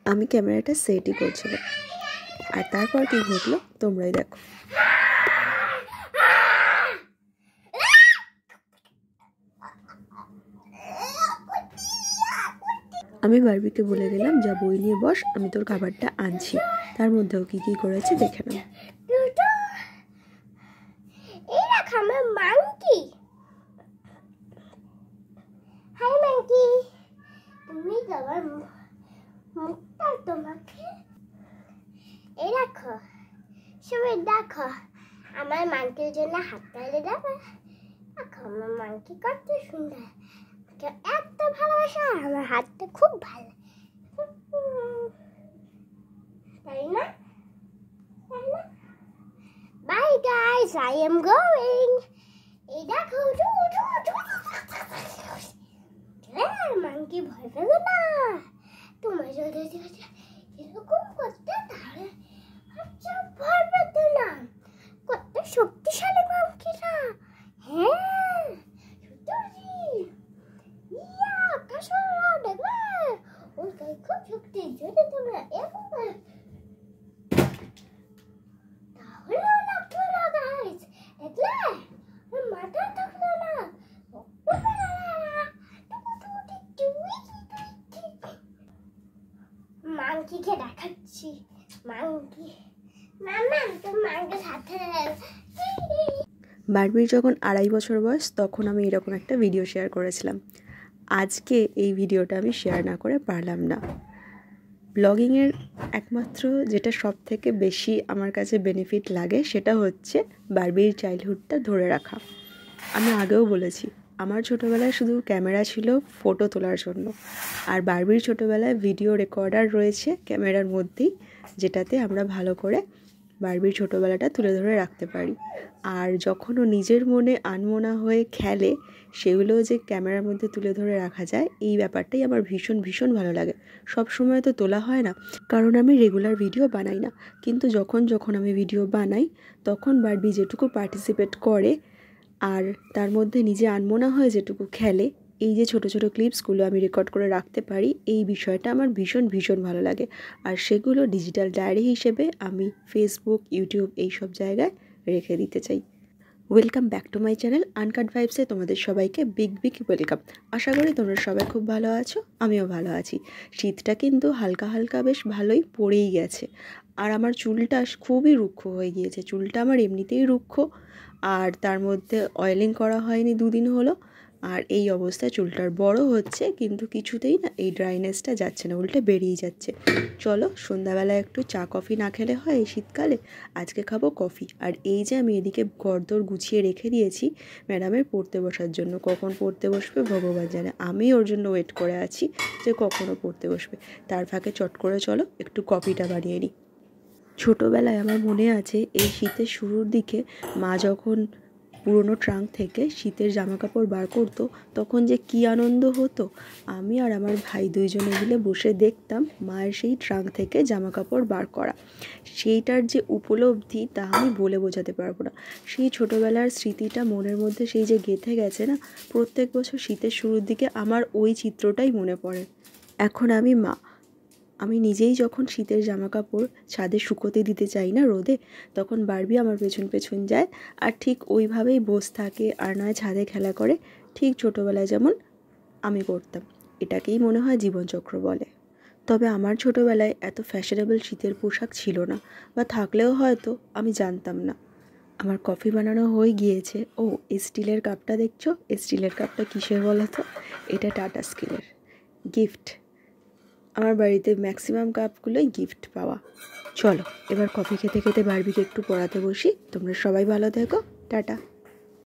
আমি ক্যামেরাটা সেটই করছিলাম, আর তারপর কি ঘটলো তোমরাই দেখো। আমি বারবিকে বলে গেলাম, যা বই নিয়ে বস, আমি তোর খাবারটা আনছি। তার মধ্যেও কি কি করেছে দেখে নাও। তোমাকে এই রাখো, সবাই দেখো আমার মাংকির জন্য হাত তালে দেবে। দেখো আমার মাংকি কত সুন্দর, এত ভালোবাসা, আমার হাতটা খুব ভালো, তাই না? Bye guys, I am going. এই দেখো মাংকি ভয় পেলো না, তোমার যদি এরকম করতে তাহলে আচ্ছা ভয় পেতো না। কত শক্তিশালী মাংকিরা, হ্যাঁ সত্যি। ইয়া কাশরা দেখবে ওর গায়ে খুব শক্তি, যদি তোমরা এরকম তাহলে লাগতো না গাইস, দেখলে ওর মাথা থাকলো না। মাংকিকে দেখাচ্ছি, মাংকি মামা তো মাংকির সাথে। বারবির যখন 2.5 বছর বয়স, তখন আমি এরকম একটা ভিডিও শেয়ার করেছিলাম। আজকে এই ভিডিওটা আমি শেয়ার না করে পারলাম না। ব্লগিংয়ের একমাত্র যেটা সব থেকে বেশি আমার কাছে বেনিফিট লাগে, সেটা হচ্ছে বারবির চাইল্ডহুডটা ধরে রাখা। আমি আগেও বলেছি, আমার ছোটোবেলায় শুধু ক্যামেরা ছিল ফটো তোলার জন্য, আর বারবির ছোটোবেলায় ভিডিও রেকর্ডার রয়েছে ক্যামেরার মধ্যেই, যেটাতে আমরা ভালো করে বারবির ছোটোবেলাটা তুলে ধরে রাখতে পারি। আর যখন ও নিজের মনে আনমনা হয়ে খেলে, সেগুলো যে ক্যামেরার মধ্যে তুলে ধরে রাখা যায়, এই ব্যাপারটাই আমার ভীষণ ভীষণ ভালো লাগে। সব সময় তো তোলা হয় না, কারণ আমি রেগুলার ভিডিও বানাই না। কিন্তু যখন আমি ভিডিও বানাই, তখন বারবি যেটুকু পার্টিসিপেট করে আর তার মধ্যে নিজে আনমনা হয়ে যেটুকু খেলে, এই যে ছোট ছোট ক্লিপসগুলো আমি রেকর্ড করে রাখতে পারি, এই বিষয়টা আমার ভীষণ ভীষণ ভালো লাগে। আর সেগুলো ডিজিটাল ডায়েরি হিসেবে আমি ফেসবুক, ইউটিউব এইসব জায়গায় রেখে দিতে চাই। Welcome back to my channel uncut ভাইবসে তোমাদের সবাইকে বিগ বিগ ওয়েলকাম। আশা করি তোমরা সবাই খুব ভালো আছো, আমিও ভালো আছি। শীতটা কিন্তু হালকা হালকা বেশ ভালোই পড়েই গেছে, আর আমার চুলটা খুবই রুক্ষ হয়ে গিয়েছে। চুলটা আমার এমনিতেই রুক্ষ, আর তার মধ্যে অয়েলিং করা হয়নি 2 দিন হলো, আর এই অবস্থায় চুলটার বড় হচ্ছে, কিন্তু কিছুতেই না এই ড্রাইনেসটা যাচ্ছে না, উল্টে বেরিয়ে যাচ্ছে। চলো সন্ধ্যাবেলায় একটু চা কফি না খেলে হয় এই শীতকালে, আজকে খাবো কফি। আর এই যে আমি এদিকে ঘরদোর গুছিয়ে রেখে দিয়েছি ম্যাডামের পড়তে বসার জন্য। কখন পড়তে বসবে ভগবান জানে, আমি ওর জন্য ওয়েট করে আছি যে কখনও পড়তে বসবে। তার ফাঁকে চট করে চলো একটু কফিটা বানিয়ে নিই। ছোটোবেলায় আমার মনে আছে, এই শীতের শুরুর দিকে মা যখন পুরনো ট্রাঙ্ক থেকে শীতের জামাকাপড় বার করতো, তখন যে কী আনন্দ হতো। আমি আর আমার ভাই 2 জনে মিলে বসে দেখতাম মায়ের সেই ট্রাঙ্ক থেকে জামাকাপড় বার করা। সেইটার যে উপলব্ধি, তা আমি বলে বোঝাতে পারবো না। সেই ছোটোবেলার স্মৃতিটা মনের মধ্যে সেই যে গেঁথে গেছে না, প্রত্যেক বছর শীতের শুরুর দিকে আমার ওই চিত্রটাই মনে পড়ে। এখন আমি মা, আমি নিজেই যখন শীতের জামাকাপড় ছাদে শুকোতে দিতে চাই না রোদে, তখন বারবি আমার পেছন পেছন যায়, আর ঠিক ওইভাবেই বসে থাকে, আর নয় ছাদে খেলা করে, ঠিক ছোটোবেলায় যেমন আমি করতাম। এটাকেই মনে হয় জীবনচক্র বলে। তবে আমার ছোটোবেলায় এত ফ্যাশনেবল শীতের পোশাক ছিল না, বা থাকলেও হয়তো আমি জানতাম না। আমার কফি বানানো হয়ে গিয়েছে। ও, স্টিলের কাপটা দেখছো? স্টিলের কাপটা কিসের বলো তো? এটা টাটা স্কিলের গিফট। আমার বাড়িতে ম্যাক্সিমাম কাপগুলোই গিফট পাওয়া। চলো এবার কফি খেতে খেতে বারবিকে একটু পড়াতে বসি। তোমরা সবাই ভালো থেকো, টাটা।